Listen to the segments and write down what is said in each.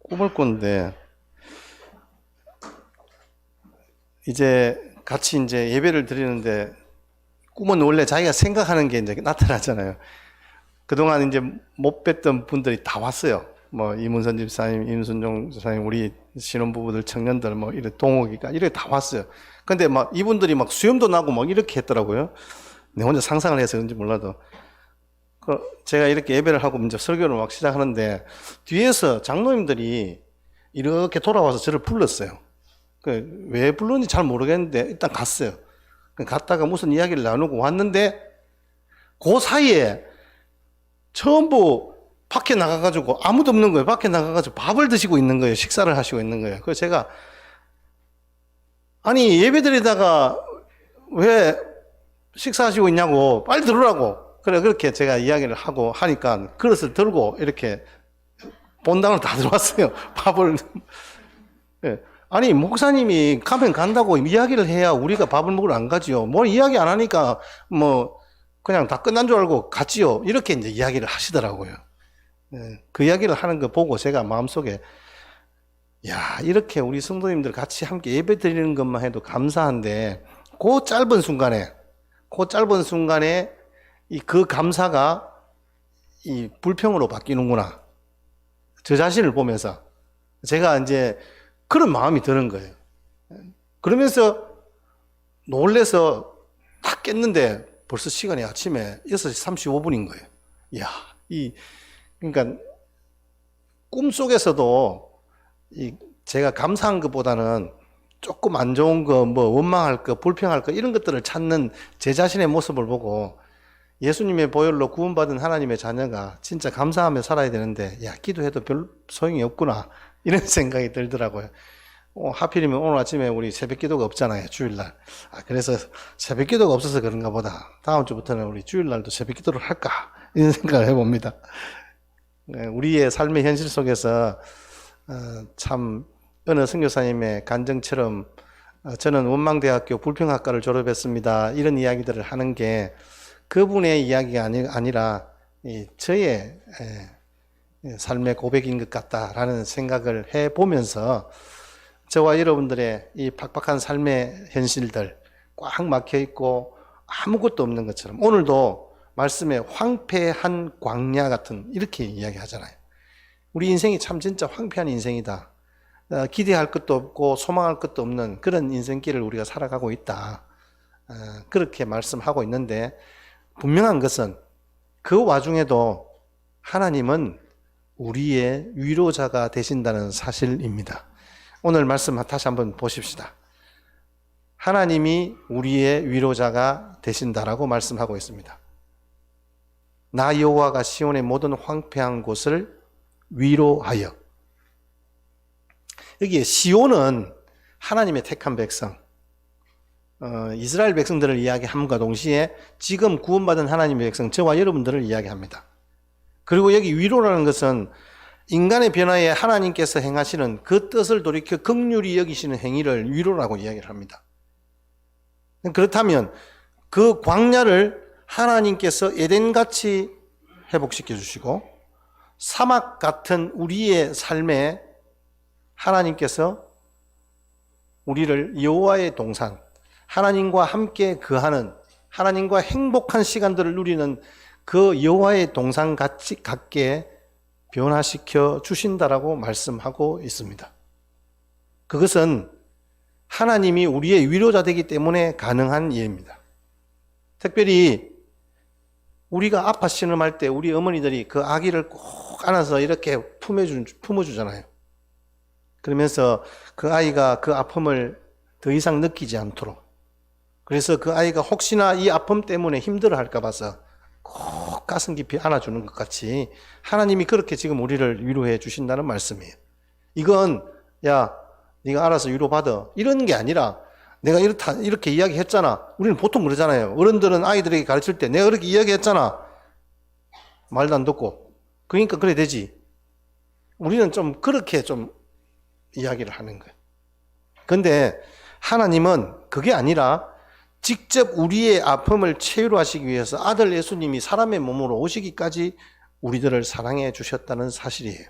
꿈을 꿨는데, 이제 같이 이제 예배를 드리는데, 꿈은 원래 자기가 생각하는 게 이제 나타나잖아요. 그동안 이제 못 뵀던 분들이 다 왔어요. 뭐, 이문선 집사님, 임순종 집사님, 우리 신혼부부들, 청년들, 뭐, 이래, 동욱이가, 이렇게 다 왔어요. 근데 막 이분들이 막 수염도 나고 막 이렇게 했더라고요. 내 혼자 상상을 해서 그런지 몰라도. 제가 이렇게 예배를 하고 이제 설교를 막 시작하는데, 뒤에서 장로님들이 이렇게 돌아와서 저를 불렀어요. 왜 불렀는지 잘 모르겠는데, 일단 갔어요. 갔다가 무슨 이야기를 나누고 왔는데, 그 사이에 전부 밖에 나가가지고 아무도 없는 거예요. 밖에 나가가지고 밥을 드시고 있는 거예요. 식사를 하시고 있는 거예요. 그래서 제가, 아니, 예배 드리다가 왜 식사하시고 있냐고, 빨리 들으라고. 그래, 그렇게 제가 이야기를 하고 하니까 그릇을 들고 이렇게 본당으로 다 들어왔어요. 밥을. 예. 아니, 목사님이 가면 간다고 이야기를 해야 우리가 밥을 먹으러 안 가지요. 뭘 이야기 안 하니까 뭐 그냥 다 끝난 줄 알고 갔지요. 이렇게 이제 이야기를 하시더라고요. 예. 그 이야기를 하는 거 보고 제가 마음속에, 야, 이렇게 우리 성도님들 같이 함께 예배 드리는 것만 해도 감사한데, 그 짧은 순간에 그 감사가 이 불평으로 바뀌는구나. 저 자신을 보면서 제가 이제 그런 마음이 드는 거예요. 그러면서 놀래서 딱 깼는데 벌써 시간이 아침에 6시 35분인 거예요. 이야, 그러니까 꿈속에서도 제가 감사한 것보다는 조금 안 좋은 거, 뭐 원망할 거, 불평할 거 이런 것들을 찾는 제 자신의 모습을 보고, 예수님의 보혈로 구원받은 하나님의 자녀가 진짜 감사하며 살아야 되는데, 야, 기도해도 별 소용이 없구나, 이런 생각이 들더라고요. 하필이면 오늘 아침에 우리 새벽 기도가 없잖아요, 주일날. 그래서 새벽 기도가 없어서 그런가 보다. 다음 주부터는 우리 주일날도 새벽 기도를 할까, 이런 생각을 해봅니다. 우리의 삶의 현실 속에서 참 어느 선교사님의 간증처럼, 저는 원망대학교 불평학과를 졸업했습니다, 이런 이야기들을 하는 게 그분의 이야기가 아니라 저의 삶의 고백인 것 같다라는 생각을 해보면서, 저와 여러분들의 이 팍팍한 삶의 현실들 꽉 막혀 있고 아무것도 없는 것처럼, 오늘도 말씀에 황폐한 광야 같은, 이렇게 이야기하잖아요. 우리 인생이 참 진짜 황폐한 인생이다. 기대할 것도 없고 소망할 것도 없는 그런 인생길을 우리가 살아가고 있다. 그렇게 말씀하고 있는데, 분명한 것은 그 와중에도 하나님은 우리의 위로자가 되신다는 사실입니다. 오늘 말씀 다시 한번 보십시다. 하나님이 우리의 위로자가 되신다라고 말씀하고 있습니다. 나 여호와가 시온의 모든 황폐한 곳을 위로하여. 여기에 시온은 하나님의 택한 백성, 이스라엘 백성들을 이야기함과 동시에 지금 구원받은 하나님의 백성, 저와 여러분들을 이야기합니다. 그리고 여기 위로라는 것은 인간의 변화에 하나님께서 행하시는 그 뜻을 돌이켜 긍휼히 여기시는 행위를 위로라고 이야기를 합니다. 그렇다면 그 광야를 하나님께서 에덴같이 회복시켜 주시고, 사막 같은 우리의 삶에 하나님께서 우리를 여호와의 동산, 하나님과 함께 거하는, 하나님과 행복한 시간들을 누리는 그 여호와의 동산 같게 변화시켜 주신다라고 말씀하고 있습니다. 그것은 하나님이 우리의 위로자 되기 때문에 가능한 일입니다. 특별히 우리가 아파 신음할 때 우리 어머니들이 그 아기를 꼭 안아서 이렇게 품어주잖아요. 그러면서 그 아이가 그 아픔을 더 이상 느끼지 않도록, 그래서 그 아이가 혹시나 이 아픔 때문에 힘들어 할까 봐서 꼭 가슴 깊이 안아주는 것 같이 하나님이 그렇게 지금 우리를 위로해 주신다는 말씀이에요. 이건 야, 네가 알아서 위로받아, 이런 게 아니라, 내가 이렇게 이야기했잖아. 우리는 보통 그러잖아요. 어른들은 아이들에게 가르칠 때 내가 그렇게 이야기했잖아. 말도 안 듣고. 그러니까 그래 되지. 우리는 좀 그렇게 좀 이야기를 하는 거예요. 근데 하나님은 그게 아니라 직접 우리의 아픔을 치유하시기 위해서 아들 예수님이 사람의 몸으로 오시기까지 우리들을 사랑해 주셨다는 사실이에요.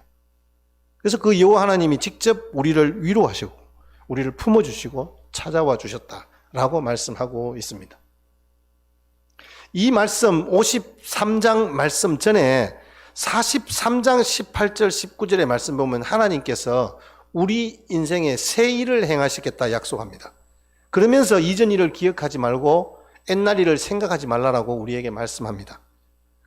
그래서 그 여호와 하나님이 직접 우리를 위로하시고 우리를 품어주시고 찾아와 주셨다라고 말씀하고 있습니다. 이 말씀 53장 말씀 전에 43장 18절 19절의 말씀 보면 하나님께서 우리 인생에 새 일을 행하시겠다 약속합니다. 그러면서 이전 일을 기억하지 말고 옛날 일을 생각하지 말라라고 우리에게 말씀합니다.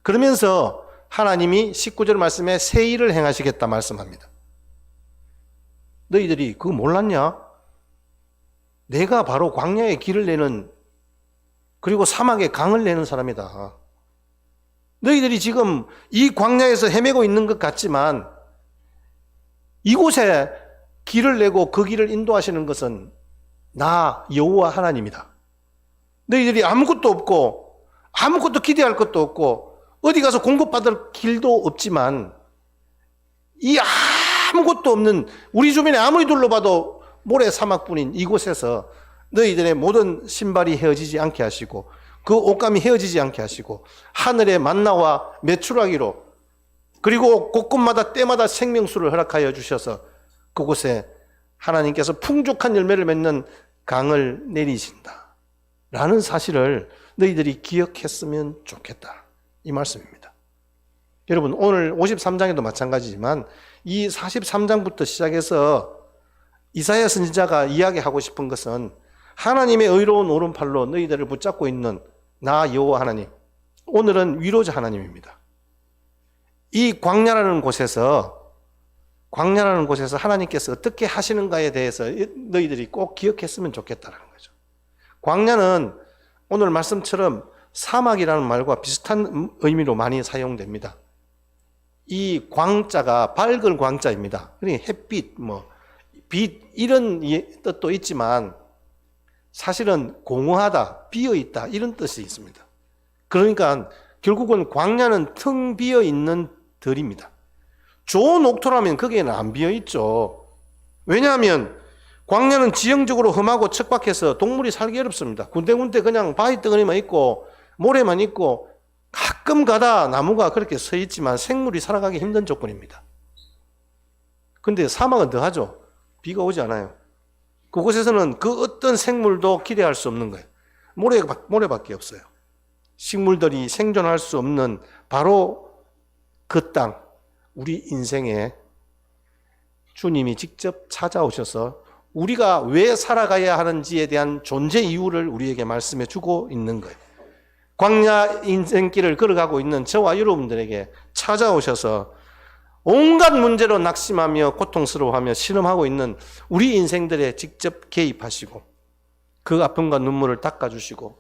그러면서 하나님이 19절 말씀에 새 일을 행하시겠다 말씀합니다. 너희들이 그거 몰랐냐? 내가 바로 광야에 길을 내는, 그리고 사막에 강을 내는 사람이다. 너희들이 지금 이 광야에서 헤매고 있는 것 같지만 이곳에 길을 내고 그 길을 인도하시는 것은 나 여호와 하나님이다. 너희들이 아무것도 없고 아무것도 기대할 것도 없고 어디 가서 공급받을 길도 없지만 이 아무것도 없는, 우리 주변에 아무리 둘러봐도 모래 사막뿐인 이곳에서 너희들의 모든 신발이 헤어지지 않게 하시고 그 옷감이 헤어지지 않게 하시고 하늘의 만나와 메추라기로, 그리고 곳곳마다 때마다 생명수를 허락하여 주셔서 그곳에 하나님께서 풍족한 열매를 맺는 강을 내리신다 라는 사실을 너희들이 기억했으면 좋겠다, 이 말씀입니다. 여러분, 오늘 53장에도 마찬가지지만 이 43장부터 시작해서 이사야 선지자가 이야기하고 싶은 것은 하나님의 의로운 오른팔로 너희들을 붙잡고 있는 나 여호와 하나님, 오늘은 위로자 하나님입니다. 이 광야라는 곳에서 하나님께서 어떻게 하시는가에 대해서 너희들이 꼭 기억했으면 좋겠다는 거죠. 광야는 오늘 말씀처럼 사막이라는 말과 비슷한 의미로 많이 사용됩니다. 이 광자가 밝은 광자입니다. 그러니까 햇빛, 빛 이런 뜻도 있지만 사실은 공허하다, 비어있다 이런 뜻이 있습니다. 그러니까 결국은 광야는 텅 비어있는 들입니다. 좋은 옥토라면 거기에는 안 비어있죠. 왜냐하면 광야는 지형적으로 험하고 척박해서 동물이 살기 어렵습니다. 군데군데 그냥 바위 덩어리만 있고 모래만 있고 가끔 가다 나무가 그렇게 서 있지만 생물이 살아가기 힘든 조건입니다. 근데 사막은 더하죠. 비가 오지 않아요. 그곳에서는 그 어떤 생물도 기대할 수 없는 거예요. 모래밖에 없어요. 식물들이 생존할 수 없는 바로 그 땅, 우리 인생에 주님이 직접 찾아오셔서 우리가 왜 살아가야 하는지에 대한 존재 이유를 우리에게 말씀해 주고 있는 거예요. 광야 인생길을 걸어가고 있는 저와 여러분들에게 찾아오셔서 온갖 문제로 낙심하며 고통스러워하며 신음하고 있는 우리 인생들에 직접 개입하시고 그 아픔과 눈물을 닦아주시고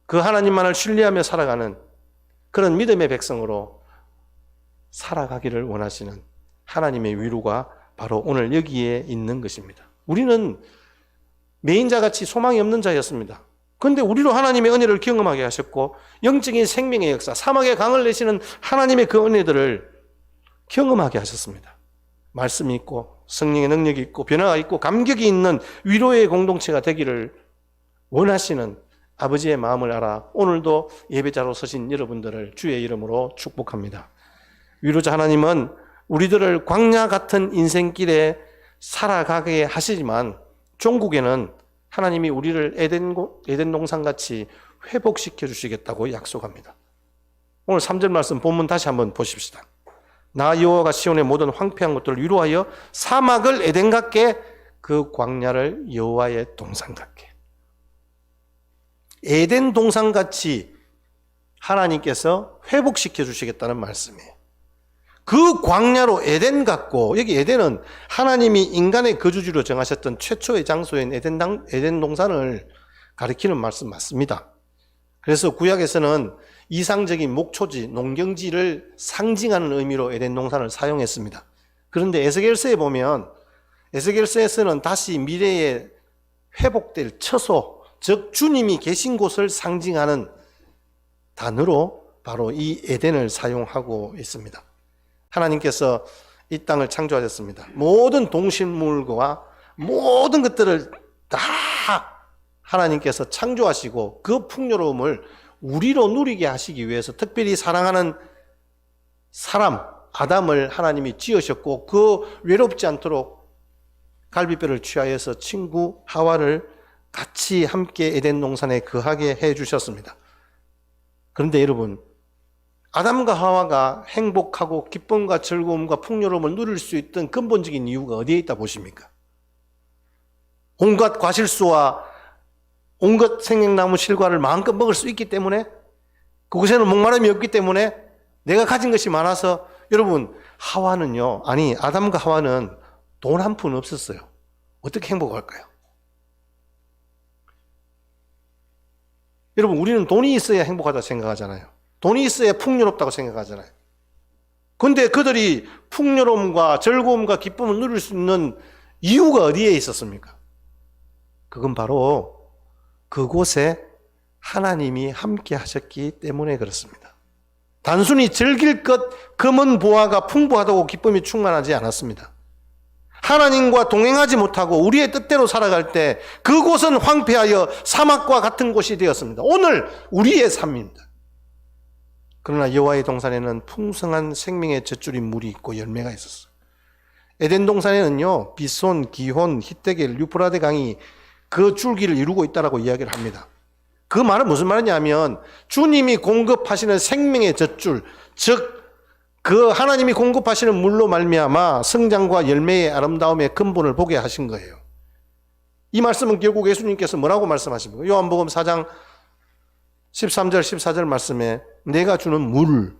그 하나님만을 신뢰하며 살아가는 그런 믿음의 백성으로 살아가기를 원하시는 하나님의 위로가 바로 오늘 여기에 있는 것입니다. 우리는 매인자같이 소망이 없는 자였습니다. 그런데 우리로 하나님의 은혜를 경험하게 하셨고 영적인 생명의 역사, 사막의 강을 내시는 하나님의 그 은혜들을 경험하게 하셨습니다. 말씀이 있고 성령의 능력이 있고 변화가 있고 감격이 있는 위로의 공동체가 되기를 원하시는 아버지의 마음을 알아 오늘도 예배자로 서신 여러분들을 주의 이름으로 축복합니다. 위로자 하나님은 우리들을 광야 같은 인생길에 살아가게 하시지만 종국에는 하나님이 우리를 에덴 동산같이 회복시켜 주시겠다고 약속합니다. 오늘 3절 말씀 본문 다시 한번 보십시다. 나 여호와가 시온의 모든 황폐한 것들을 위로하여 사막을 에덴 같게 그 광야를 여호와의 동산 같게. 에덴 동산같이 하나님께서 회복시켜 주시겠다는 말씀이에요. 그 광야로 에덴 같고, 여기 에덴은 하나님이 인간의 거주지로 정하셨던 최초의 장소인 에덴 동산을 가리키는 말씀 맞습니다. 그래서 구약에서는 이상적인 목초지, 농경지를 상징하는 의미로 에덴 동산을 사용했습니다. 그런데 에스겔서에 보면 에스겔서에서는 다시 미래에 회복될 처소, 즉 주님이 계신 곳을 상징하는 단어로 바로 이 에덴을 사용하고 있습니다. 하나님께서 이 땅을 창조하셨습니다. 모든 동식물과 모든 것들을 다 하나님께서 창조하시고 그 풍요로움을 우리로 누리게 하시기 위해서 특별히 사랑하는 사람, 아담을 하나님이 지으셨고 그 외롭지 않도록 갈비뼈를 취하여서 친구 하와를 같이 함께 에덴 동산에 거하게 해 주셨습니다. 그런데 여러분, 아담과 하와가 행복하고 기쁨과 즐거움과 풍요로움을 누릴 수 있던 근본적인 이유가 어디에 있다 보십니까? 온갖 과실수와 온갖 생명나무 실과를 마음껏 먹을 수 있기 때문에, 그곳에는 목마름이 없기 때문에, 내가 가진 것이 많아서. 여러분, 아담과 하와는 돈 한 푼 없었어요. 어떻게 행복할까요? 여러분, 우리는 돈이 있어야 행복하다고 생각하잖아요. 돈이 있어야 풍요롭다고 생각하잖아요. 그런데 그들이 풍요로움과 즐거움과 기쁨을 누릴 수 있는 이유가 어디에 있었습니까? 그건 바로 그곳에 하나님이 함께 하셨기 때문에 그렇습니다. 단순히 즐길 것 금은 보화가 풍부하다고 기쁨이 충만하지 않았습니다. 하나님과 동행하지 못하고 우리의 뜻대로 살아갈 때 그곳은 황폐하여 사막과 같은 곳이 되었습니다. 오늘 우리의 삶입니다. 그러나 여호와의 동산에는 풍성한 생명의 젖줄인 물이 있고 열매가 있었어요. 에덴 동산에는요, 비손, 기혼, 히데겔, 유프라데 강이 그 줄기를 이루고 있다라고 이야기를 합니다. 그 말은 무슨 말이냐면 주님이 공급하시는 생명의 젖줄, 즉 그 하나님이 공급하시는 물로 말미암아 성장과 열매의 아름다움의 근본을 보게 하신 거예요. 이 말씀은 결국 예수님께서 뭐라고 말씀하십니까? 요한복음 4장 13절 14절 말씀에 내가 주는 물,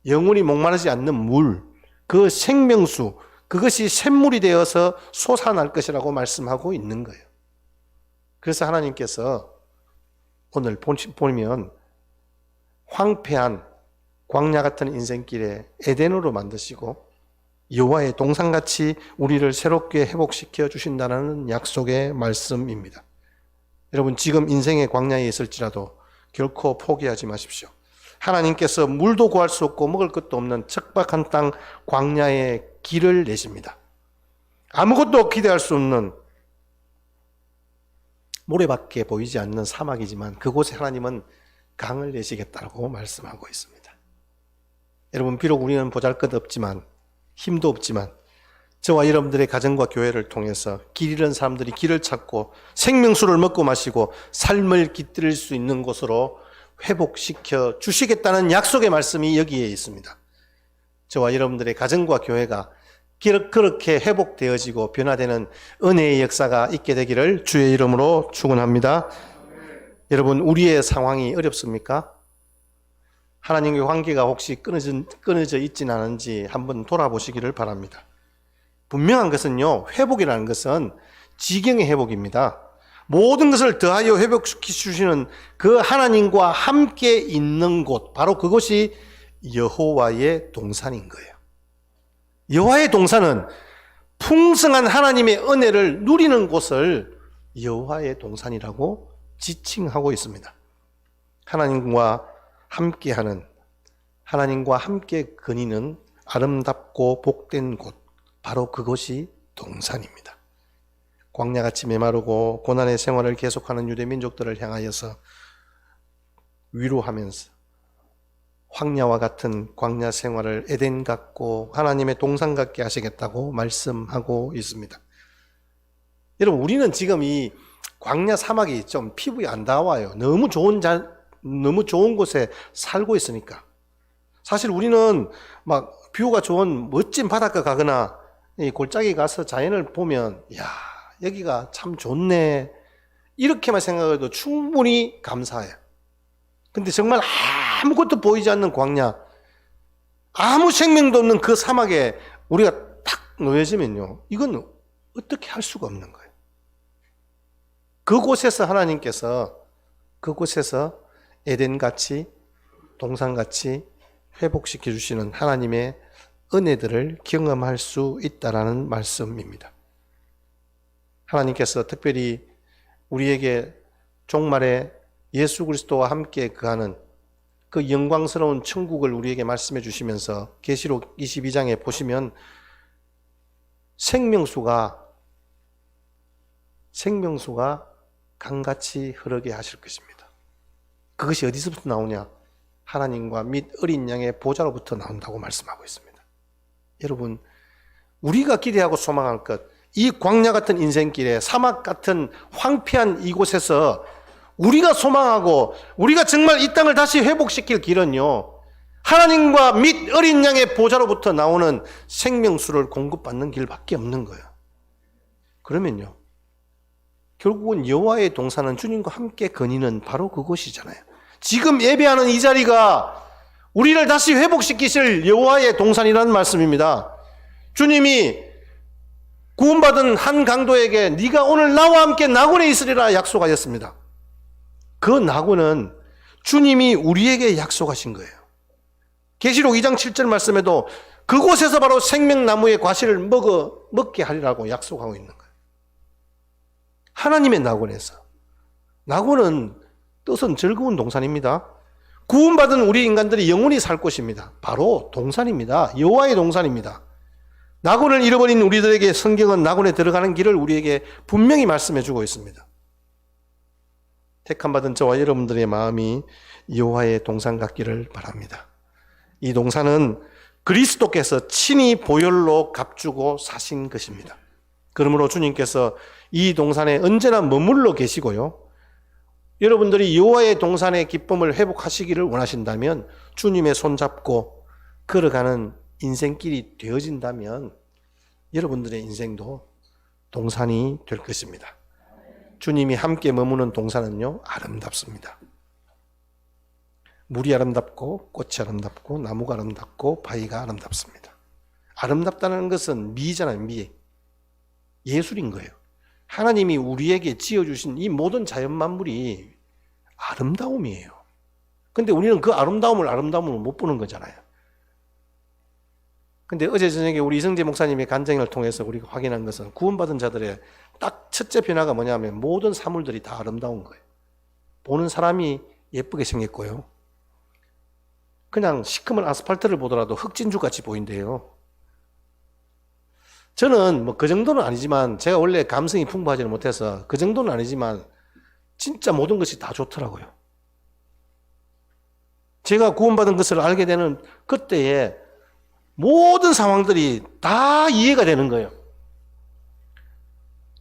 영원히 목마르지 않는 물, 그 생명수, 그것이 샘물이 되어서 솟아날 것이라고 말씀하고 있는 거예요. 그래서 하나님께서 오늘 보면 황폐한 광야 같은 인생길에 에덴으로 만드시고 여호와의 동산같이 우리를 새롭게 회복시켜 주신다는 약속의 말씀입니다. 여러분, 지금 인생의 광야에 있을지라도 결코 포기하지 마십시오. 하나님께서 물도 구할 수 없고 먹을 것도 없는 척박한 땅 광야에 길을 내십니다. 아무것도 기대할 수 없는 모래밖에 보이지 않는 사막이지만 그곳에 하나님은 강을 내시겠다고 말씀하고 있습니다. 여러분, 비록 우리는 보잘것없지만, 힘도 없지만 저와 여러분들의 가정과 교회를 통해서 길 잃은 사람들이 길을 찾고 생명수를 먹고 마시고 삶을 깃들일 수 있는 곳으로 회복시켜 주시겠다는 약속의 말씀이 여기에 있습니다. 저와 여러분들의 가정과 교회가 그렇게 회복되어지고 변화되는 은혜의 역사가 있게 되기를 주의 이름으로 축원합니다. 여러분, 우리의 상황이 어렵습니까? 하나님과 관계가 혹시 끊어져 있지는 않은지 한번 돌아보시기를 바랍니다. 분명한 것은요, 회복이라는 것은 지경의 회복입니다. 모든 것을 더하여 회복시키시는 그 하나님과 함께 있는 곳, 바로 그것이 여호와의 동산인 거예요. 여호와의 동산은 풍성한 하나님의 은혜를 누리는 곳을 여호와의 동산이라고 지칭하고 있습니다. 하나님과 함께하는, 하나님과 함께 거니는 아름답고 복된 곳, 바로 그것이 동산입니다. 광야같이 메마르고 고난의 생활을 계속하는 유대 민족들을 향하여서 위로하면서 황야와 같은 광야 생활을 에덴 같고 하나님의 동산 같게 하시겠다고 말씀하고 있습니다. 여러분, 우리는 지금 이 광야 사막이 좀 피부에 안 닿아와요. 너무 좋은 곳에 살고 있으니까. 사실 우리는 막 뷰가 좋은 멋진 바닷가 가거나 이 골짜기 가서 자연을 보면, 야, 여기가 참 좋네, 이렇게만 생각해도 충분히 감사해요. 근데 정말 아무것도 보이지 않는 광야, 아무 생명도 없는 그 사막에 우리가 딱 놓여지면요, 이건 어떻게 할 수가 없는 거예요. 그곳에서 하나님께서 그곳에서 에덴같이 동산같이 회복시켜 주시는 하나님의 은혜들을 경험할 수 있다라는 말씀입니다. 하나님께서 특별히 우리에게 종말에 예수 그리스도와 함께 거하는 그 영광스러운 천국을 우리에게 말씀해 주시면서 계시록 22장에 보시면 생명수가 강같이 흐르게 하실 것입니다. 그것이 어디서부터 나오냐? 하나님과 및 어린 양의 보좌로부터 나온다고 말씀하고 있습니다. 여러분, 우리가 기대하고 소망할 것, 이 광야 같은 인생길에 사막 같은 황폐한 이곳에서 우리가 소망하고 우리가 정말 이 땅을 다시 회복시킬 길은요, 하나님과 및 어린 양의 보좌로부터 나오는 생명수를 공급받는 길밖에 없는 거예요. 그러면요, 결국은 여호와의 동산은 주님과 함께 거니는 바로 그곳이잖아요. 지금 예배하는 이 자리가 우리를 다시 회복시키실 여호와의 동산이라는 말씀입니다. 주님이 구원받은 한 강도에게 네가 오늘 나와 함께 낙원에 있으리라 약속하셨습니다. 그 낙원은 주님이 우리에게 약속하신 거예요. 계시록 2장 7절 말씀에도 그곳에서 바로 생명나무의 과실을 먹게 하리라고 약속하고 있는 거예요. 하나님의 낙원에서. 낙원은 뜻은 즐거운 동산입니다. 구원받은 우리 인간들이 영원히 살 곳입니다. 바로 동산입니다. 여호와의 동산입니다. 낙원을 잃어버린 우리들에게 성경은 낙원에 들어가는 길을 우리에게 분명히 말씀해 주고 있습니다. 택함받은 저와 여러분들의 마음이 여호와의 동산 같기를 바랍니다. 이 동산은 그리스도께서 친히 보혈로 값주고 사신 것입니다. 그러므로 주님께서 이 동산에 언제나 머물러 계시고요, 여러분들이 여호와의 동산의 기쁨을 회복하시기를 원하신다면 주님의 손잡고 걸어가는 인생길이 되어진다면 여러분들의 인생도 동산이 될 것입니다. 주님이 함께 머무는 동산은요, 아름답습니다. 물이 아름답고 꽃이 아름답고 나무가 아름답고 바위가 아름답습니다. 아름답다는 것은 미잖아요. 미. 예술인 거예요. 하나님이 우리에게 지어주신 이 모든 자연 만물이 아름다움이에요. 근데 우리는 그 아름다움을 못 보는 거잖아요. 근데 어제 저녁에 우리 이성재 목사님의 간증을 통해서 우리가 확인한 것은 구원받은 자들의 딱 첫째 변화가 뭐냐면 모든 사물들이 다 아름다운 거예요. 보는 사람이 예쁘게 생겼고요. 그냥 시커먼 아스팔트를 보더라도 흑진주 같이 보인대요. 저는 뭐 그 정도는 아니지만, 제가 원래 감성이 풍부하지는 못해서 그 정도는 아니지만 진짜 모든 것이 다 좋더라고요. 제가 구원받은 것을 알게 되는 그때에 모든 상황들이 다 이해가 되는 거예요.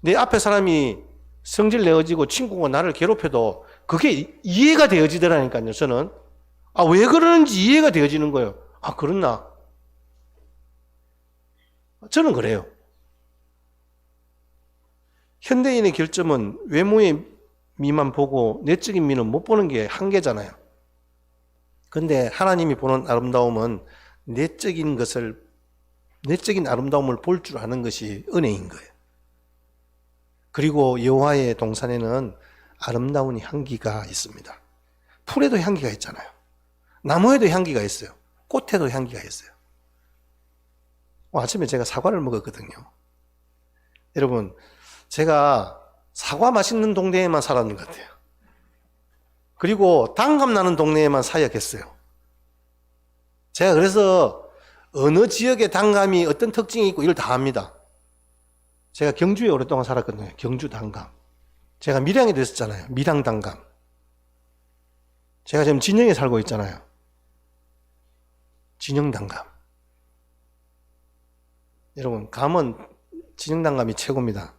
내 앞에 사람이 성질 내어지고 친구가 나를 괴롭혀도 그게 이해가 되어지더라니까요. 저는 왜 그러는지 이해가 되어지는 거예요. 그렇나? 저는 그래요. 현대인의 결점은 외모의 미만 보고 내적인 미는 못 보는 게 한계잖아요. 그런데 하나님이 보는 아름다움은 내적인 아름다움을 볼 줄 아는 것이 은혜인 거예요. 그리고 여호와의 동산에는 아름다운 향기가 있습니다. 풀에도 향기가 있잖아요. 나무에도 향기가 있어요. 꽃에도 향기가 있어요. 아침에 제가 사과를 먹었거든요. 여러분, 제가 사과 맛있는 동네에만 살았는 것 같아요. 그리고 단감 나는 동네에만 사역했어요. 제가 그래서 어느 지역의 단감이 어떤 특징이 있고 이걸 다 압니다. 제가 경주에 오랫동안 살았거든요. 경주 단감. 제가 밀양에 있었잖아요. 밀양 단감. 제가 지금 진영에 살고 있잖아요. 진영 단감. 여러분, 감은 진영 단감이 최고입니다.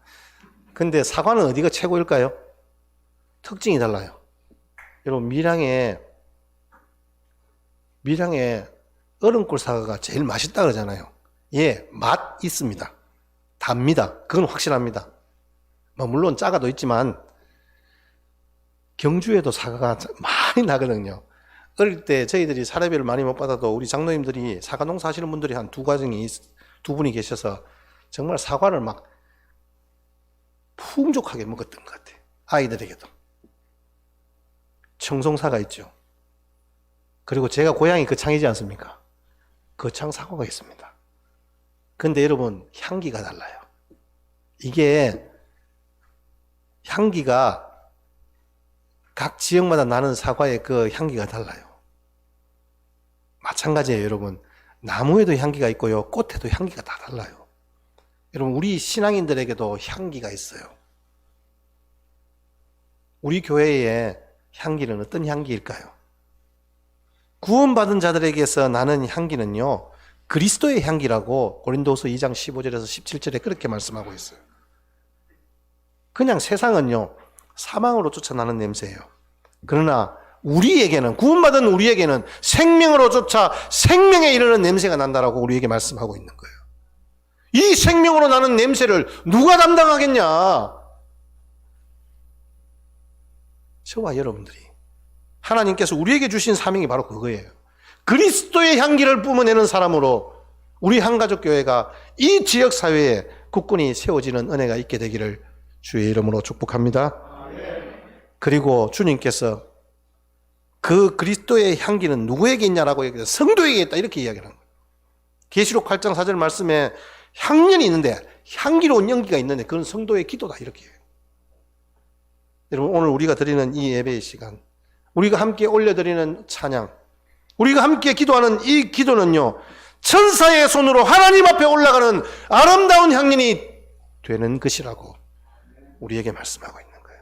근데 사과는 어디가 최고일까요? 특징이 달라요. 여러분, 밀양에 얼음꿀 사과가 제일 맛있다 그러잖아요. 예, 맛 있습니다. 답니다. 그건 확실합니다. 물론 짜가도 있지만 경주에도 사과가 많이 나거든요. 어릴 때 저희들이 사례비를 많이 못 받아도 우리 장로님들이 사과 농사 하시는 분들이 한 두 분이 계셔서 정말 사과를 막 풍족하게 먹었던 것 같아요. 아이들에게도. 청송사가 있죠. 그리고 제가 고향이 거창이지 않습니까? 거창 사과가 있습니다. 근데 여러분, 향기가 달라요. 이게 향기가 각 지역마다 나는 사과의 그 향기가 달라요. 마찬가지예요, 여러분. 나무에도 향기가 있고요, 꽃에도 향기가 다 달라요. 여러분, 우리 신앙인들에게도 향기가 있어요. 우리 교회의 향기는 어떤 향기일까요? 구원받은 자들에게서 나는 향기는요, 그리스도의 향기라고 고린도후서 2장 15절에서 17절에 그렇게 말씀하고 있어요. 그냥 세상은요, 사망으로 쫓아나는 냄새예요. 그러나 우리에게는, 구원받은 우리에게는 생명으로 쫓아 생명에 이르는 냄새가 난다라고 우리에게 말씀하고 있는 거예요. 이 생명으로 나는 냄새를 누가 담당하겠냐? 저와 여러분들이. 하나님께서 우리에게 주신 사명이 바로 그거예요. 그리스도의 향기를 뿜어내는 사람으로 우리 한가족교회가 이 지역사회에 굳건히 세워지는 은혜가 있게 되기를 주의 이름으로 축복합니다. 그리고 주님께서 그 그리스도의 향기는 누구에게 있냐라고 얘기해서 성도에게 있다 이렇게 이야기하는 거예요. 계시록 8장 4절 말씀에 향연이 있는데, 향기로운 연기가 있는데 그건 성도의 기도다 이렇게 해요. 여러분, 오늘 우리가 드리는 이 예배의 시간, 우리가 함께 올려드리는 찬양, 우리가 함께 기도하는 이 기도는요, 천사의 손으로 하나님 앞에 올라가는 아름다운 향연이 되는 것이라고 우리에게 말씀하고 있는 거예요.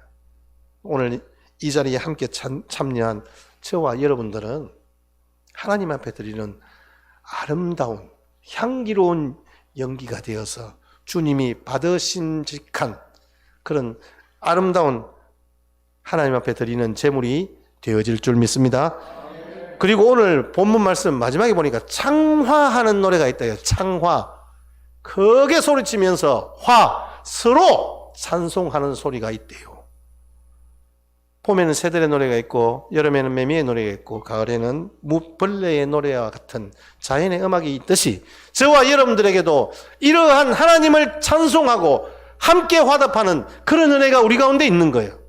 오늘 이 자리에 함께 참여한 저와 여러분들은 하나님 앞에 드리는 아름다운 향기로운 연기가 되어서 주님이 받으심직한 그런 아름다운 하나님 앞에 드리는 제물이 되어질 줄 믿습니다. 그리고 오늘 본문 말씀 마지막에 보니까 창화하는 노래가 있다요. 창화. 크게 소리치면서 서로 찬송하는 소리가 있대요. 봄에는 새들의 노래가 있고, 여름에는 매미의 노래가 있고, 가을에는 벌레의 노래와 같은 자연의 음악이 있듯이 저와 여러분들에게도 이러한 하나님을 찬송하고 함께 화답하는 그런 은혜가 우리 가운데 있는 거예요.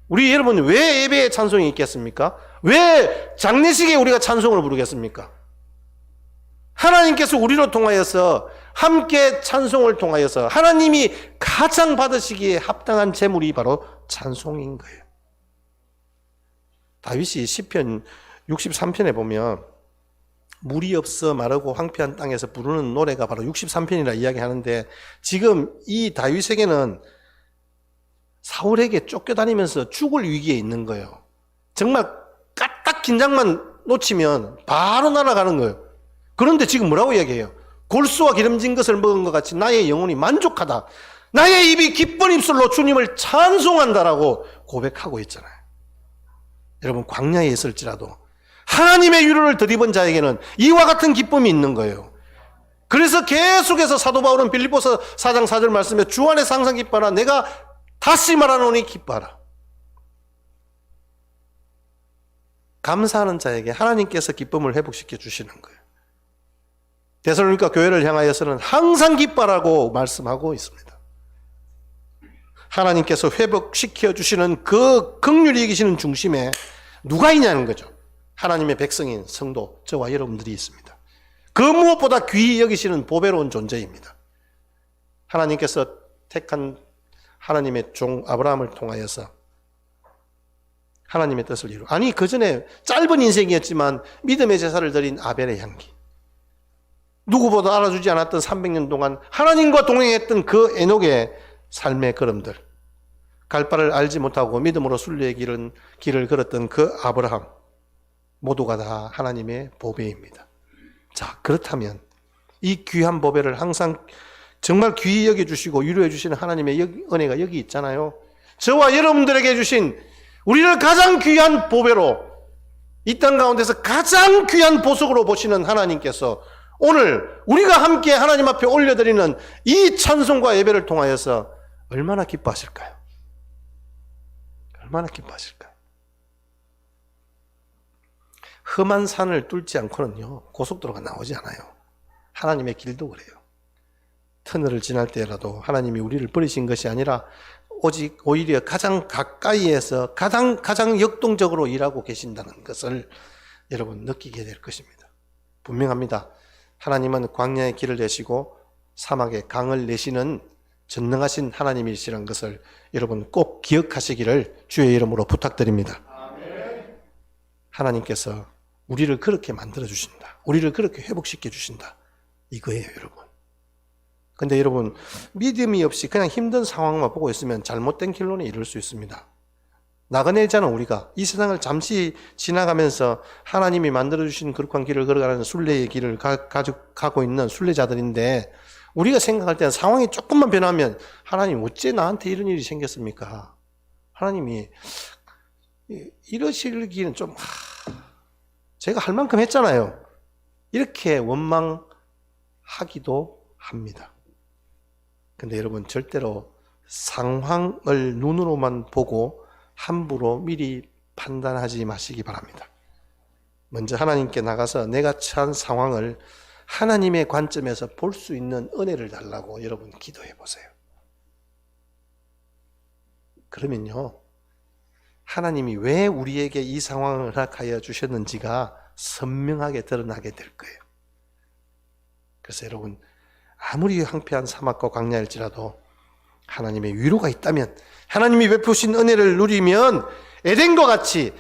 우리 여러분, 왜 예배에 찬송이 있겠습니까? 왜 장례식에 우리가 찬송을 부르겠습니까? 하나님께서 우리로 통하여서 함께 찬송을 통하여서 하나님이 가장 받으시기에 합당한 제물이 바로 찬송인 거예요. 다윗이 시편 63편에 보면 물이 없어 마르고 황폐한 땅에서 부르는 노래가 바로 63편이라 이야기하는데, 지금 이 다윗에게는 사울에게 쫓겨다니면서 죽을 위기에 있는 거예요. 정말 까딱 긴장만 놓치면 바로 날아가는 거예요. 그런데 지금 뭐라고 이야기해요? 골수와 기름진 것을 먹은 것 같이 나의 영혼이 만족하다. 나의 입이 기쁜 입술로 주님을 찬송한다라고 고백하고 있잖아요. 여러분, 광야에 있을지라도 하나님의 유료를 들이본 자에게는 이와 같은 기쁨이 있는 거예요. 그래서 계속해서 사도 바울은 빌립보서 4장 4절 말씀에 주 안에서 항상 기뻐하라. 내가 다시 말하노니 기뻐하라. 감사하는 자에게 하나님께서 기쁨을 회복시켜 주시는 거예요. 데살로니가 교회를 향하여서는 항상 기뻐하라고 말씀하고 있습니다. 하나님께서 회복시켜 주시는 그 긍휼히 여기시는 중심에 누가 있냐는 거죠. 하나님의 백성인 성도, 저와 여러분들이 있습니다. 그 무엇보다 귀히 여기시는 보배로운 존재입니다. 하나님께서 택한 하나님의 종 아브라함을 통하여서 하나님의 뜻을 이루. 아니, 그 전에 짧은 인생이었지만 믿음의 제사를 드린 아벨의 향기, 누구보다 알아주지 않았던 300년 동안 하나님과 동행했던 그 에녹의 삶의 걸음들, 갈 바를 알지 못하고 믿음으로 순례의 길을 걸었던 그 아브라함, 모두가 다 하나님의 보배입니다. 자, 그렇다면 이 귀한 보배를 항상 정말 귀히 여겨주시고 유료해 주시는 하나님의 은혜가 여기 있잖아요. 저와 여러분들에게 주신 우리를 가장 귀한 보배로, 이 땅 가운데서 가장 귀한 보석으로 보시는 하나님께서 오늘 우리가 함께 하나님 앞에 올려드리는 이 찬송과 예배를 통하여서 얼마나 기뻐하실까요? 얼마나 기뻐하실까요? 험한 산을 뚫지 않고는요, 고속도로가 나오지 않아요. 하나님의 길도 그래요. 터널을 지날 때라도 하나님이 우리를 버리신 것이 아니라 오직 오히려 가장 가까이에서 가장 역동적으로 일하고 계신다는 것을 여러분 느끼게 될 것입니다. 분명합니다. 하나님은 광야의 길을 내시고 사막에 강을 내시는 전능하신 하나님이시라는 것을 여러분 꼭 기억하시기를 주의 이름으로 부탁드립니다. 아멘. 하나님께서 우리를 그렇게 만들어 주신다. 우리를 그렇게 회복시켜 주신다. 이거예요, 여러분. 근데 여러분, 믿음이 없이 그냥 힘든 상황만 보고 있으면 잘못된 결론에 이를 수 있습니다. 나그네잖아. 우리가 이 세상을 잠시 지나가면서 하나님이 만들어주신 거룩한 길을 걸어가는 순례의 길을 가고 있는 순례자들인데, 우리가 생각할 때는 상황이 조금만 변하면 하나님 어째 나한테 이런 일이 생겼습니까? 하나님이 이러시기는 좀 제가 할 만큼 했잖아요. 이렇게 원망하기도 합니다. 근데 여러분, 절대로 상황을 눈으로만 보고 함부로 미리 판단하지 마시기 바랍니다. 먼저 하나님께 나가서 내가 처한 상황을 하나님의 관점에서 볼 수 있는 은혜를 달라고 여러분 기도해 보세요. 그러면요, 하나님이 왜 우리에게 이 상황을 허락하여 주셨는지가 선명하게 드러나게 될 거예요. 그래서 여러분, 아무리 황폐한 사막과 광야일지라도 하나님의 위로가 있다면, 하나님이 베푸신 은혜를 누리면 에덴과 같이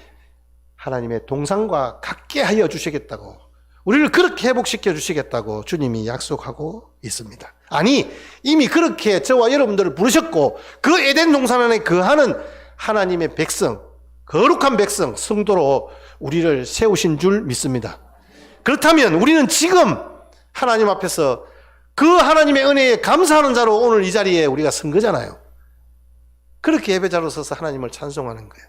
하나님의 동산과 같게 하여 주시겠다고, 우리를 그렇게 회복시켜 주시겠다고 주님이 약속하고 있습니다. 아니, 이미 그렇게 저와 여러분들을 부르셨고 그 에덴 동산 안에 거하는 하나님의 백성, 거룩한 백성, 성도로 우리를 세우신 줄 믿습니다. 그렇다면 우리는 지금 하나님 앞에서 그 하나님의 은혜에 감사하는 자로 오늘 이 자리에 우리가 선 거잖아요. 그렇게 예배자로 서서 하나님을 찬송하는 거예요.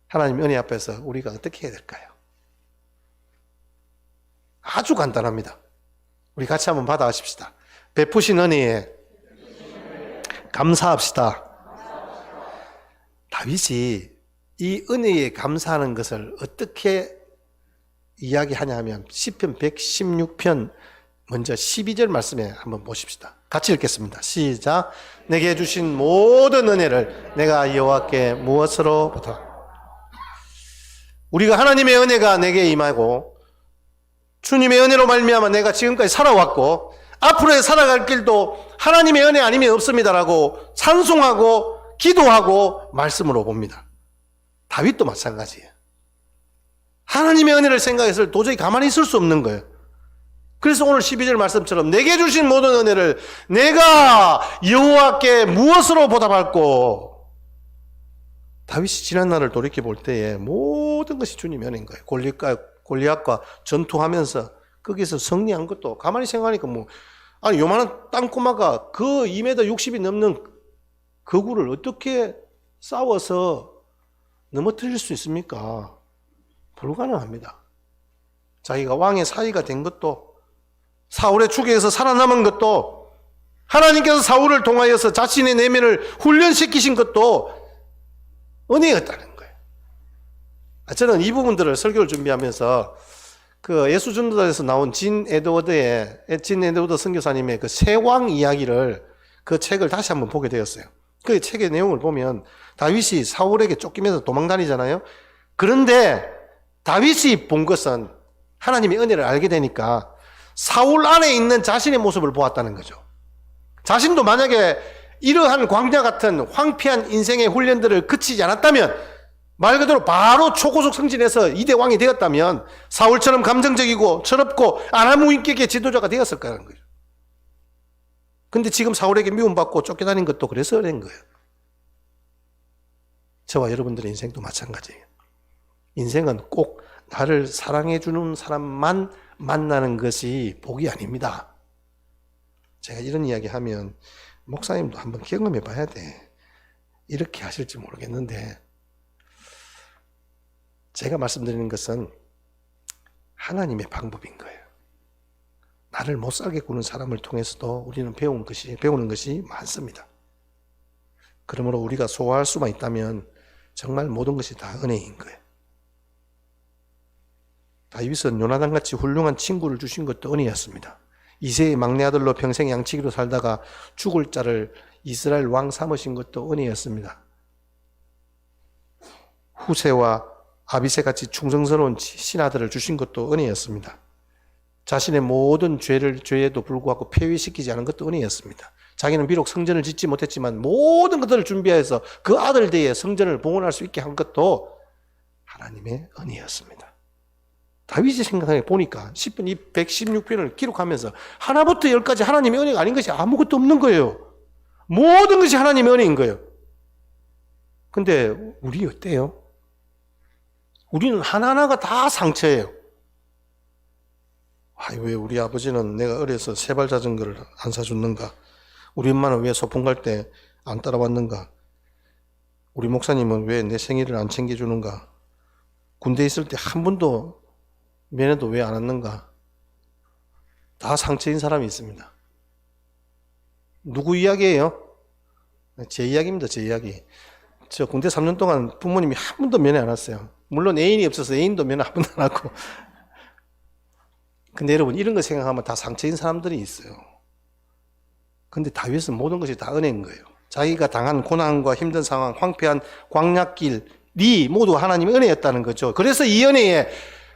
하나님 은혜 앞에서 우리가 어떻게 해야 될까요? 아주 간단합니다. 우리 같이 한번 받아가십시다. 베푸신 은혜에 감사합시다. 다윗이 이 은혜에 감사하는 것을 어떻게 이야기하냐 하면 시편 116편 먼저 12절 말씀에 한번 보십시다. 같이 읽겠습니다. 시작. 내게 주신 모든 은혜를 내가 여호와께 무엇으로 보다. 우리가 하나님의 은혜가 내게 임하고 주님의 은혜로 말미암아 내가 지금까지 살아왔고 앞으로의 살아갈 길도 하나님의 은혜 아니면 없습니다라고 찬송하고 기도하고 말씀으로 봅니다. 다윗도 마찬가지예요. 하나님의 은혜를 생각해서 도저히 가만히 있을 수 없는 거예요. 그래서 오늘 12절 말씀처럼 내게 주신 모든 은혜를 내가 여호와께 무엇으로 보답할꼬. 다윗이 지난 날을 돌이켜 볼 때에 모든 것이 주님의 은혜인 거예요. 골리앗과 전투하면서 거기서 승리한 것도 가만히 생각하니까 아니 요만한 땅꼬마가 그 2m 60이 넘는 거구를 어떻게 싸워서 넘어뜨릴 수 있습니까? 불가능합니다. 자기가 왕의 사위가 된 것도, 사울의 추격에서 살아남은 것도, 하나님께서 사울을 통하여서 자신의 내면을 훈련시키신 것도 은혜였다는 거예요. 저는 이 부분들을 설교를 준비하면서 그 예수전도단에서 나온 진 에드워드 선교사님의 그 세왕 이야기를, 그 책을 다시 한번 보게 되었어요. 그 책의 내용을 보면 다윗이 사울에게 쫓기면서 도망다니잖아요. 그런데 다윗이 본 것은 하나님의 은혜를 알게 되니까 사울 안에 있는 자신의 모습을 보았다는 거죠. 자신도 만약에 이러한 광야 같은 황폐한 인생의 훈련들을 그치지 않았다면, 말 그대로 바로 초고속 승진해서 2대 왕이 되었다면 사울처럼 감정적이고 철없고 아나무인격의 지도자가 되었을 거라는 거죠. 근데 지금 사울에게 미움받고 쫓겨다닌 것도 그래서 그런 거예요. 저와 여러분들의 인생도 마찬가지예요. 인생은 꼭 나를 사랑해주는 사람만 만나는 것이 복이 아닙니다. 제가 이런 이야기 하면 목사님도 한번 경험해 봐야 돼. 이렇게 하실지 모르겠는데, 제가 말씀드리는 것은 하나님의 방법인 거예요. 나를 못 살게 구는 사람을 통해서도 우리는 배우는 것이 많습니다. 그러므로 우리가 소화할 수만 있다면 정말 모든 것이 다 은혜인 거예요. 다윗은 요나단같이 훌륭한 친구를 주신 것도 은혜였습니다. 이세의 막내 아들로 평생 양치기로 살다가 죽을 자를 이스라엘 왕 삼으신 것도 은혜였습니다. 후세와 아비새같이 충성스러운 신하들을 주신 것도 은혜였습니다. 자신의 모든 죄에도 불구하고 폐위시키지 않은 것도 은혜였습니다. 자기는 비록 성전을 짓지 못했지만 모든 것들을 준비해서 그 아들 대에 성전을 봉헌할 수 있게 한 것도 하나님의 은혜였습니다. 다윗이 생각해 보니까 10편 116편을 기록하면서 하나부터 열까지 하나님의 은혜가 아닌 것이 아무것도 없는 거예요. 모든 것이 하나님의 은혜인 거예요. 근데 우리 어때요? 우리는 하나하나가 다 상처예요. 왜 우리 아버지는 내가 어려서 세발 자전거를 안 사줬는가? 우리 엄마는 왜 소풍 갈 때 안 따라왔는가? 우리 목사님은 왜 내 생일을 안 챙겨주는가? 군대 있을 때 한 번도 면회도 왜 안 왔는가? 다 상처인 사람이 있습니다. 누구 이야기예요? 제 이야기입니다. 제 이야기. 저 군대 3년 동안 부모님이 한 번도 면회 안 왔어요. 물론 애인이 없어서 애인도 면회 한 번도 안 왔고. 근데 여러분 이런 거 생각하면 다 상처인 사람들이 있어요. 근데 다윗은 모든 것이 다 은혜인 거예요. 자기가 당한 고난과 힘든 상황, 황폐한 광야길이 모두 하나님의 은혜였다는 거죠. 그래서 이 은혜에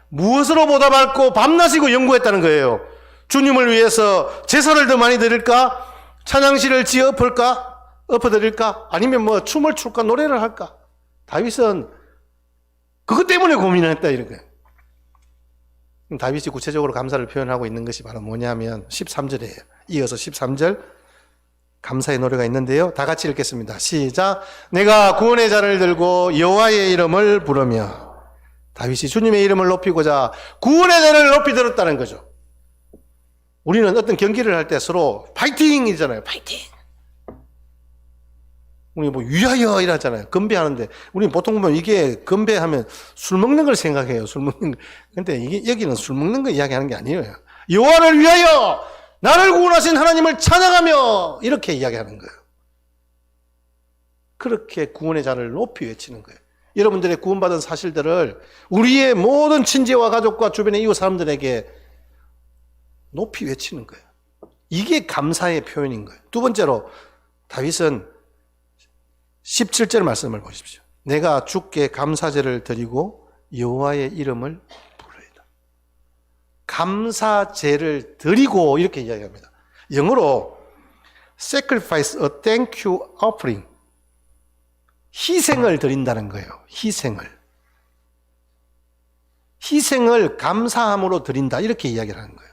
무엇으로 보답할고 밤낮이고 연구했다는 거예요. 주님을 위해서 제사를 더 많이 드릴까? 찬양시를 지어 엎어드릴까? 아니면 뭐 춤을 출까? 노래를 할까? 다윗은 그것 때문에 고민했다 이런 거예요. 다윗이 구체적으로 감사를 표현하고 있는 것이 바로 뭐냐면 13절이에요. 이어서 13절 감사의 노래가 있는데요. 다 같이 읽겠습니다. 시작. 내가 구원의 잔을 들고 여호와의 이름을 부르며. 다윗이 주님의 이름을 높이고자 구원의 잔을 높이 들었다는 거죠. 우리는 어떤 경기를 할 때 서로 파이팅이잖아요. 파이팅. 우리 뭐 위하여 이러잖아요. 건배하는데 우리 보통 보면 이게 건배하면 술 먹는 걸 생각해요. 술 먹는 거. 근데 이게 여기는 술 먹는 거 이야기하는 게 아니에요. 여호와를 위하여 나를 구원하신 하나님을 찬양하며 이렇게 이야기하는 거예요. 그렇게 구원의 잔을 높이 외치는 거예요. 여러분들의 구원받은 사실들을 우리의 모든 친지와 가족과 주변의 이웃 사람들에게 높이 외치는 거예요. 이게 감사의 표현인 거예요. 두 번째로 다윗은 17절 말씀을 보십시오. 내가 주께 감사제를 드리고 여호와의 이름을 부르리다. 감사제를 드리고 이렇게 이야기합니다. 영어로 sacrifice a thank you offering. 희생을 드린다는 거예요. 희생을 감사함으로 드린다 이렇게 이야기를 하는 거예요.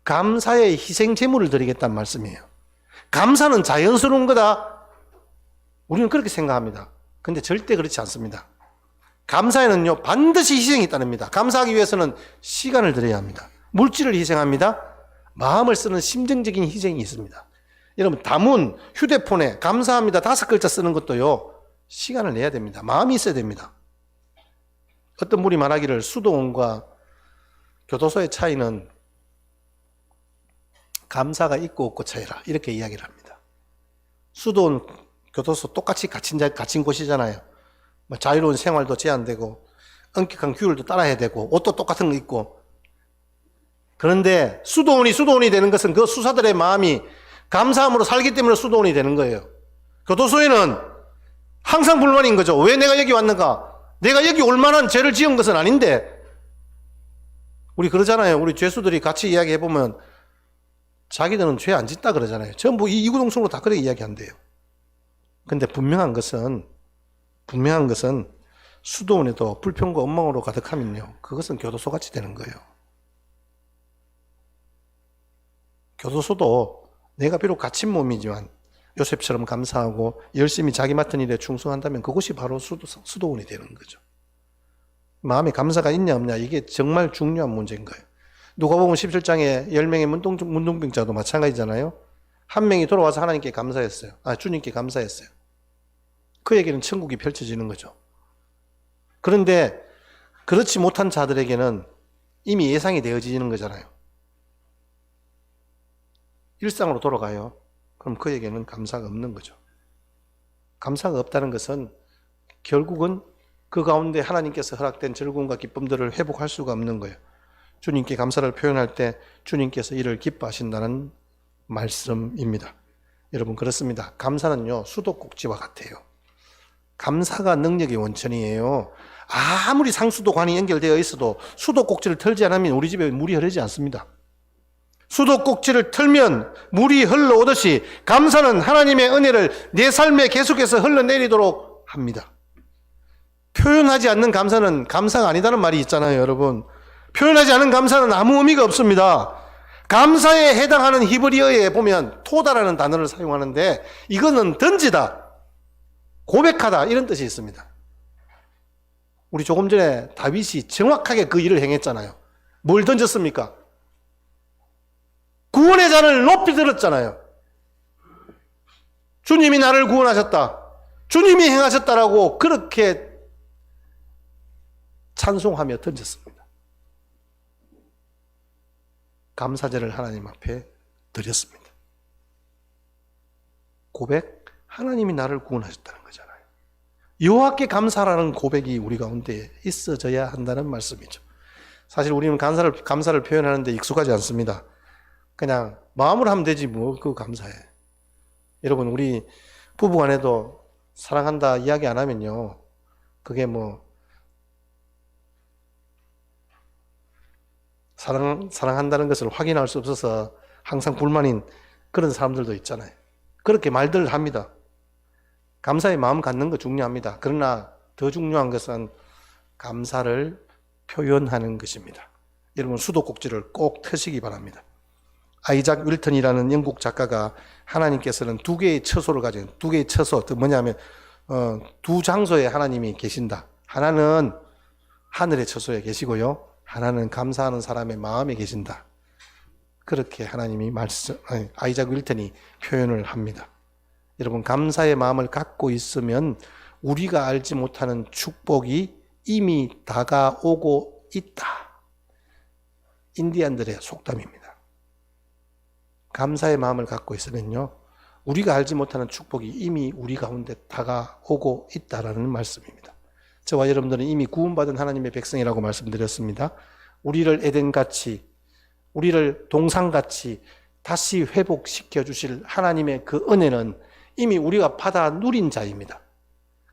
감사의 희생 제물을 드리겠다는 말씀이에요. 감사는 자연스러운 거다. 우리는 그렇게 생각합니다. 근데 절대 그렇지 않습니다. 감사에는요, 반드시 희생이 따릅니다. 감사하기 위해서는 시간을 들여야 합니다. 물질을 희생합니다. 마음을 쓰는 심정적인 희생이 있습니다. 여러분, 담은 휴대폰에 감사합니다 5글자 쓰는 것도요, 시간을 내야 됩니다. 마음이 있어야 됩니다. 어떤 분이 말하기를 수도원과 교도소의 차이는 감사가 있고 없고 차이라 이렇게 이야기를 합니다. 수도원, 교도소 똑같이 갇힌 곳이잖아요. 자유로운 생활도 제한되고 엄격한 규율도 따라야 되고 옷도 똑같은 거 입고. 그런데 수도원이 되는 것은 그 수사들의 마음이 감사함으로 살기 때문에 수도원이 되는 거예요. 교도소에는 항상 불만인 거죠. 왜 내가 여기 왔는가? 내가 여기 올 만한 죄를 지은 것은 아닌데. 우리 그러잖아요. 우리 죄수들이 같이 이야기해보면 자기들은 죄 안 짓다 그러잖아요. 전부 이구동성으로 다 그렇게 이야기한대요. 근데 분명한 것은 수도원에도 불평과 원망으로 가득하면요, 그것은 교도소같이 되는 거예요. 교도소도 내가 비록 갇힌 몸이지만 요셉처럼 감사하고 열심히 자기 맡은 일에 충성한다면 그것이 바로 수도원이 되는 거죠. 마음에 감사가 있냐 없냐, 이게 정말 중요한 문제인 거예요. 누가복음 17장에 10명의 문둥병자도 마찬가지잖아요. 한 명이 돌아와서 하나님께 감사했어요. 주님께 감사했어요. 그에게는 천국이 펼쳐지는 거죠. 그런데 그렇지 못한 자들에게는 이미 예상이 되어지는 거잖아요. 일상으로 돌아가요. 그럼 그에게는 감사가 없는 거죠. 감사가 없다는 것은 결국은 그 가운데 하나님께서 허락된 즐거움과 기쁨들을 회복할 수가 없는 거예요. 주님께 감사를 표현할 때 주님께서 이를 기뻐하신다는 말씀입니다. 여러분, 그렇습니다. 감사는요, 수도꼭지와 같아요. 감사가 능력의 원천이에요. 아무리 상수도관이 연결되어 있어도 수도꼭지를 털지 않으면 우리 집에 물이 흐르지 않습니다. 수도꼭지를 털면 물이 흘러오듯이 감사는 하나님의 은혜를 내 삶에 계속해서 흘러내리도록 합니다. 표현하지 않는 감사는 감사가 아니다는 말이 있잖아요, 여러분. 표현하지 않은 감사는 아무 의미가 없습니다. 감사에 해당하는 히브리어에 보면 토다라는 단어를 사용하는데 이거는 던지다, 고백하다 이런 뜻이 있습니다. 우리 조금 전에 다윗이 정확하게 그 일을 행했잖아요. 뭘 던졌습니까? 구원의 잔을 높이 들었잖아요. 주님이 나를 구원하셨다. 주님이 행하셨다라고 그렇게 찬송하며 던졌습니다. 감사제를 하나님 앞에 드렸습니다. 고백, 하나님이 나를 구원하셨다는 거잖아요. 여호와께 감사라는 고백이 우리 가운데 있어져야 한다는 말씀이죠. 사실 우리는 감사를 표현하는데 익숙하지 않습니다. 그냥 마음으로 하면 되지 뭐 그거 감사해. 여러분 우리 부부간에도 사랑한다 이야기 안 하면요. 그게 뭐 사랑한다는 것을 확인할 수 없어서 항상 불만인 그런 사람들도 있잖아요. 그렇게 말들 합니다. 감사의 마음 갖는 거 중요합니다. 그러나 더 중요한 것은 감사를 표현하는 것입니다. 여러분 수도꼭지를 꼭 트시기 바랍니다. 아이작 윌턴이라는 영국 작가가 하나님께서는 두 개의 처소를 가진 두 개의 처소, 뭐냐면 두 장소에 하나님이 계신다. 하나는 하늘의 처소에 계시고요. 하나는 감사하는 사람의 마음에 계신다. 그렇게 하나님이 아이작 윌턴이 표현을 합니다. 여러분 감사의 마음을 갖고 있으면 우리가 알지 못하는 축복이 이미 다가오고 있다. 인디안들의 속담입니다. 감사의 마음을 갖고 있으면요. 우리가 알지 못하는 축복이 이미 우리 가운데 다가오고 있다라는 말씀입니다. 저와 여러분들은 이미 구원받은 하나님의 백성이라고 말씀드렸습니다. 우리를 에덴같이, 우리를 동산같이 다시 회복시켜 주실 하나님의 그 은혜는 이미 우리가 받아 누린 자입니다.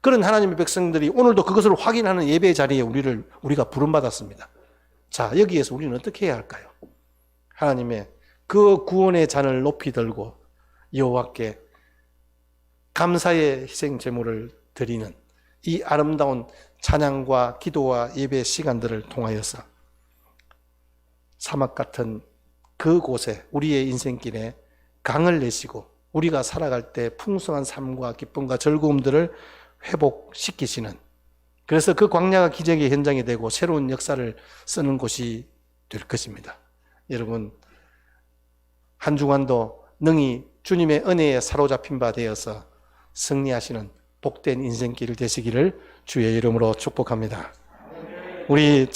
그런 하나님의 백성들이 오늘도 그것을 확인하는 예배의 자리에 우리가 부름받았습니다. 자, 여기에서 우리는 어떻게 해야 할까요? 하나님의 그 구원의 잔을 높이 들고 여호와께 감사의 희생 제물을 드리는 이 아름다운 찬양과 기도와 예배 시간들을 통하여서 사막 같은 그곳에 우리의 인생길에 강을 내시고 우리가 살아갈 때 풍성한 삶과 기쁨과 즐거움들을 회복시키시는, 그래서 그 광야가 기적의 현장이 되고 새로운 역사를 쓰는 곳이 될 것입니다. 여러분 한 주간도 능히 주님의 은혜에 사로잡힌 바 되어서 승리하시는 복된 인생길 되시기를 주의 이름으로 축복합니다. 우리